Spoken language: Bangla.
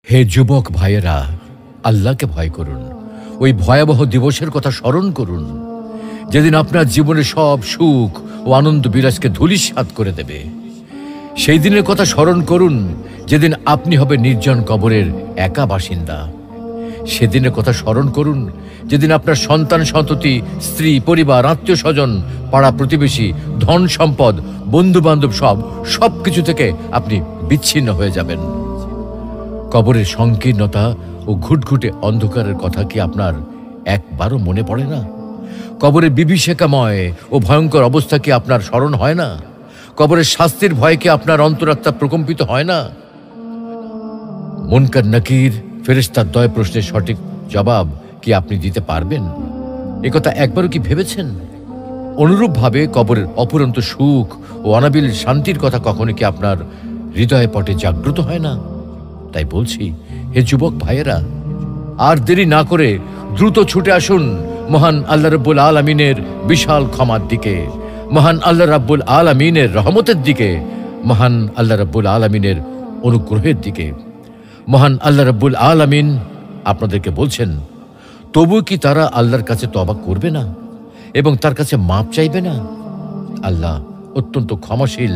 হে যুবক ভাইয়েরা, আল্লাহকে ভয় করুন। ওই ভয়াবহ দিবসের কথা স্মরণ করুন, যেদিন আপনার জীবনে সব সুখ ও আনন্দ বিলাসকে ধূলিসাৎ করে দেবে। সেই দিনের কথা স্মরণ করুন, যেদিন আপনি হবে নির্জন কবরের একা বাসিন্দা। সেদিনের কথা স্মরণ করুন, যেদিন আপনার সন্তান সন্ততি, স্ত্রী, পরিবার, আত্মীয় স্বজন, পাড়া প্রতিবেশী, ধন সম্পদ, বন্ধু বান্ধব সব কিছু থেকে আপনি বিচ্ছিন্ন হয়ে যাবেন। কবরের সংকীর্ণতা ও ঘুটঘুটে অন্ধকারের কথা কি আপনার একবারও মনে পড়ে না? কবরের বিভীষিকাময় ও ভয়ঙ্কর অবস্থা কি আপনার স্মরণ হয় না? কবরের শাস্তির ভয়ে কি আপনার অন্তরাত্মা প্রকম্পিত হয় না? মুনকার নাকির ফেরেশতার দয় প্রশ্নের সঠিক জবাব কি আপনি দিতে পারবেন? একথা একবারও কি ভেবেছেন? অনুরূপভাবে কবরের অপুরন্ত সুখ ও অনাবিল শান্তির কথা কখনো কি আপনার হৃদয়ে পটে জাগ্রত হয় না? তাই বলছি, হে যুবক ভাইয়েরা, আর দেরি না করে দ্রুত ছুটে আসুন মহান আল্লাহ রাব্বুল আলামিনের বিশাল ক্ষমার দিকে, মহান আল্লাহ রাব্বুল আলামিনের রহমতের দিকে, মহান আল্লাহ রাব্বুল আলামিনের অনুগ্রহের দিকে। মহান আল্লাহ রাব্বুল আলামিন আপনাদেরকে বলছেন, তবু কি তারা আল্লাহর কাছে তওবা করবে না এবং তার কাছে মাপ চাইবে না? আল্লাহ অত্যন্ত ক্ষমাশীল